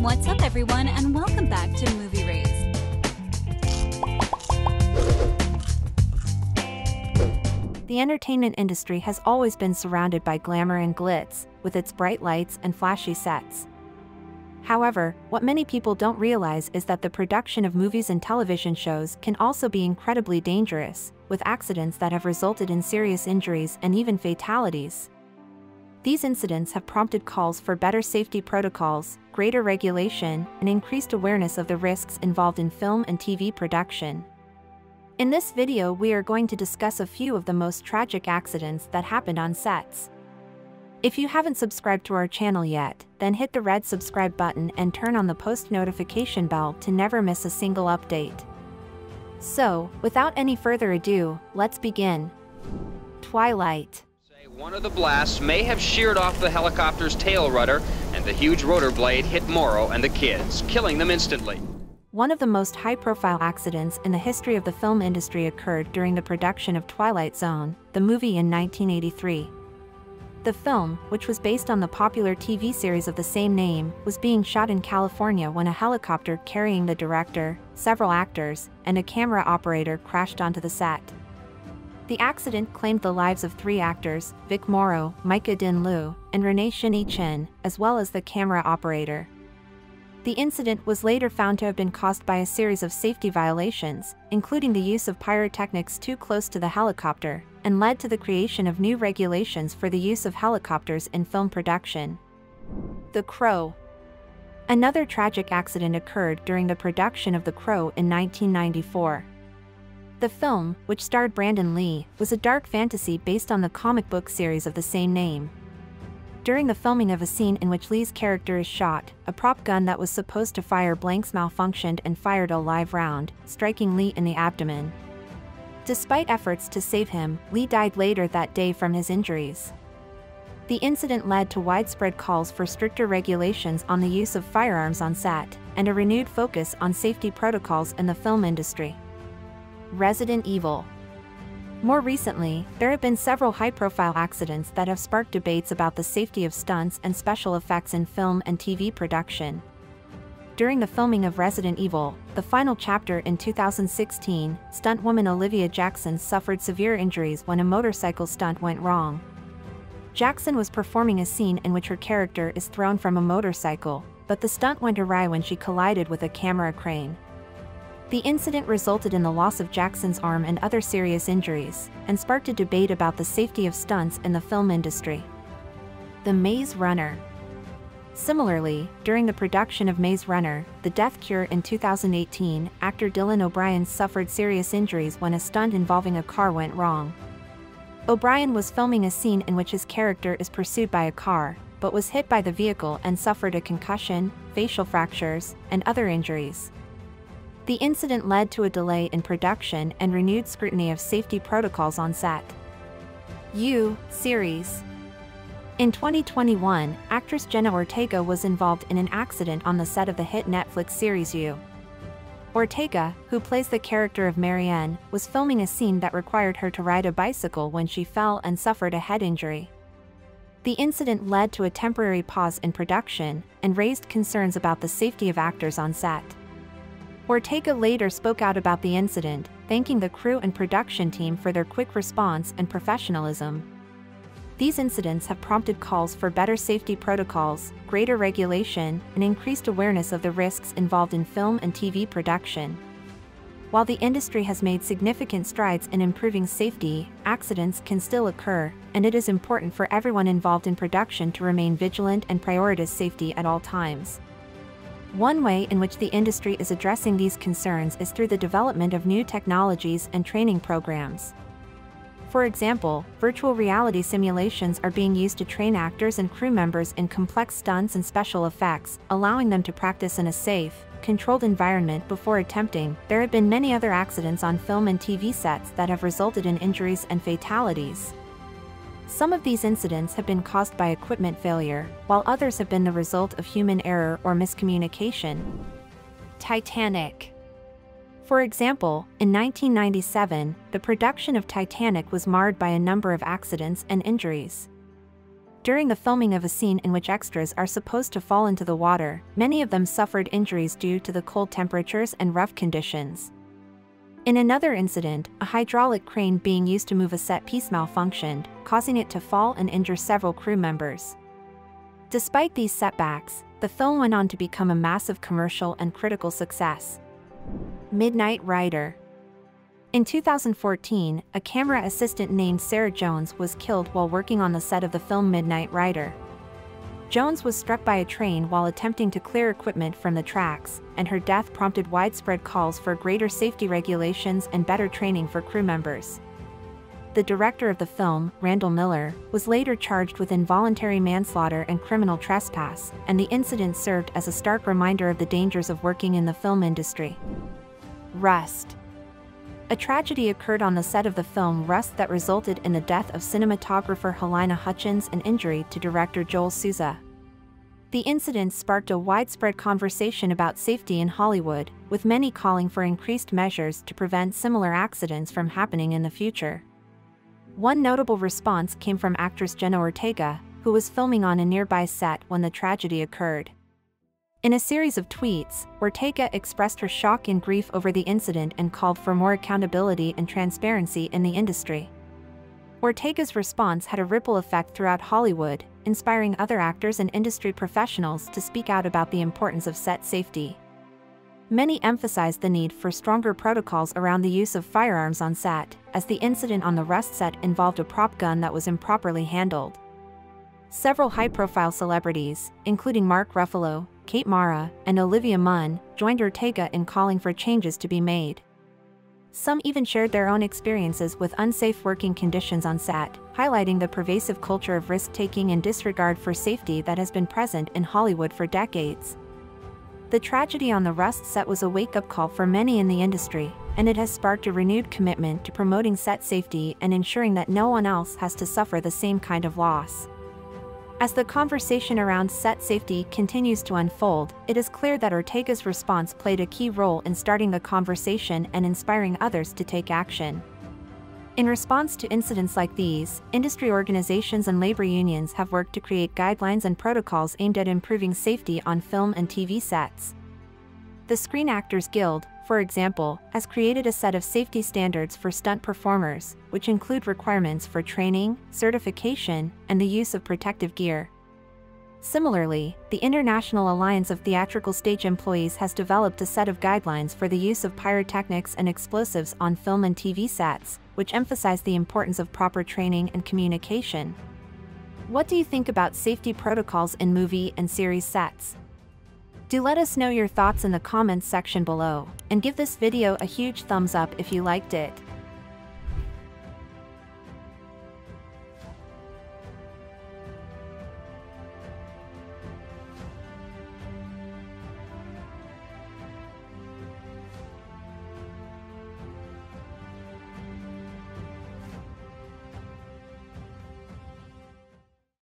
What's up, everyone, and welcome back to Movie Raised. The entertainment industry has always been surrounded by glamour and glitz, with its bright lights and flashy sets. However, what many people don't realize is that the production of movies and television shows can also be incredibly dangerous, with accidents that have resulted in serious injuries and even fatalities. These incidents have prompted calls for better safety protocols, greater regulation, and increased awareness of the risks involved in film and TV production. In this video, we are going to discuss a few of the most tragic accidents that happened on sets. If you haven't subscribed to our channel yet, then hit the red subscribe button and turn on the post notification bell to never miss a single update. So, without any further ado, let's begin. Twilight. One of the blasts may have sheared off the helicopter's tail rudder, and the huge rotor blade hit Morrow and the kids, killing them instantly. One of the most high-profile accidents in the history of the film industry occurred during the production of Twilight Zone, the movie in 1983. The film, which was based on the popular TV series of the same name, was being shot in California when a helicopter carrying the director, several actors, and a camera operator crashed onto the set. The accident claimed the lives of 3 actors, Vic Morrow, Micah Din Liu, and Renee Shinnie Chin, as well as the camera operator. The incident was later found to have been caused by a series of safety violations, including the use of pyrotechnics too close to the helicopter, and led to the creation of new regulations for the use of helicopters in film production. The Crow. Another tragic accident occurred during the production of The Crow in 1994. The film, which starred Brandon Lee, was a dark fantasy based on the comic book series of the same name. During the filming of a scene in which Lee's character is shot, a prop gun that was supposed to fire blanks malfunctioned and fired a live round, striking Lee in the abdomen. Despite efforts to save him, Lee died later that day from his injuries. The incident led to widespread calls for stricter regulations on the use of firearms on set, and a renewed focus on safety protocols in the film industry. Resident Evil. More recently, there have been several high-profile accidents that have sparked debates about the safety of stunts and special effects in film and TV production. During the filming of Resident Evil, the final chapter in 2016, stuntwoman Olivia Jackson suffered severe injuries when a motorcycle stunt went wrong. Jackson was performing a scene in which her character is thrown from a motorcycle, but the stunt went awry when she collided with a camera crane. The incident resulted in the loss of Jackson's arm and other serious injuries, and sparked a debate about the safety of stunts in the film industry. The Maze Runner. Similarly, during the production of Maze Runner, The Death Cure in 2018, actor Dylan O'Brien suffered serious injuries when a stunt involving a car went wrong. O'Brien was filming a scene in which his character is pursued by a car, but was hit by the vehicle and suffered a concussion, facial fractures, and other injuries. The incident led to a delay in production and renewed scrutiny of safety protocols on set. You series. In 2021, actress Jenna Ortega was involved in an accident on the set of the hit Netflix series You. Ortega, who plays the character of Marianne, was filming a scene that required her to ride a bicycle when she fell and suffered a head injury. The incident led to a temporary pause in production and raised concerns about the safety of actors on set. Ortega later spoke out about the incident, thanking the crew and production team for their quick response and professionalism. These incidents have prompted calls for better safety protocols, greater regulation, and increased awareness of the risks involved in film and TV production. While the industry has made significant strides in improving safety, accidents can still occur, and it is important for everyone involved in production to remain vigilant and prioritize safety at all times. One way in which the industry is addressing these concerns is through the development of new technologies and training programs. For example, virtual reality simulations are being used to train actors and crew members in complex stunts and special effects, allowing them to practice in a safe, controlled environment before attempting. There have been many other accidents on film and TV sets that have resulted in injuries and fatalities. Some of these incidents have been caused by equipment failure, while others have been the result of human error or miscommunication. Titanic. For example, in 1997, the production of Titanic was marred by a number of accidents and injuries. During the filming of a scene in which extras are supposed to fall into the water, many of them suffered injuries due to the cold temperatures and rough conditions. In another incident, a hydraulic crane being used to move a set piece malfunctioned, causing it to fall and injure several crew members. Despite these setbacks, the film went on to become a massive commercial and critical success. Midnight Rider. In 2014, a camera assistant named Sarah Jones was killed while working on the set of the film Midnight Rider. Jones was struck by a train while attempting to clear equipment from the tracks, and her death prompted widespread calls for greater safety regulations and better training for crew members. The director of the film, Randall Millar, was later charged with involuntary manslaughter and criminal trespass, and the incident served as a stark reminder of the dangers of working in the film industry. Rust. A tragedy occurred on the set of the film Rust that resulted in the death of cinematographer Helena Hutchins and injury to director Joel Souza. The incident sparked a widespread conversation about safety in Hollywood, with many calling for increased measures to prevent similar accidents from happening in the future. One notable response came from actress Jenna Ortega, who was filming on a nearby set when the tragedy occurred. In a series of tweets, Ortega expressed her shock and grief over the incident and called for more accountability and transparency in the industry. Ortega's response had a ripple effect throughout Hollywood, inspiring other actors and industry professionals to speak out about the importance of set safety. Many emphasized the need for stronger protocols around the use of firearms on set, as the incident on the Rust set involved a prop gun that was improperly handled. Several high-profile celebrities, including Mark Ruffalo, Kate Mara, and Olivia Munn, joined Ortega in calling for changes to be made. Some even shared their own experiences with unsafe working conditions on set, highlighting the pervasive culture of risk-taking and disregard for safety that has been present in Hollywood for decades. The tragedy on the Rust set was a wake-up call for many in the industry, and it has sparked a renewed commitment to promoting set safety and ensuring that no one else has to suffer the same kind of loss. As the conversation around set safety continues to unfold, it is clear that Ortega's response played a key role in starting the conversation and inspiring others to take action. In response to incidents like these, industry organizations and labor unions have worked to create guidelines and protocols aimed at improving safety on film and TV sets. The Screen Actors Guild, for example, has created a set of safety standards for stunt performers, which include requirements for training, certification, and the use of protective gear. Similarly, the International Alliance of Theatrical Stage Employees has developed a set of guidelines for the use of pyrotechnics and explosives on film and TV sets, which emphasize the importance of proper training and communication. What do you think about safety protocols in movie and series sets? Do let us know your thoughts in the comments section below, and give this video a huge thumbs up if you liked it.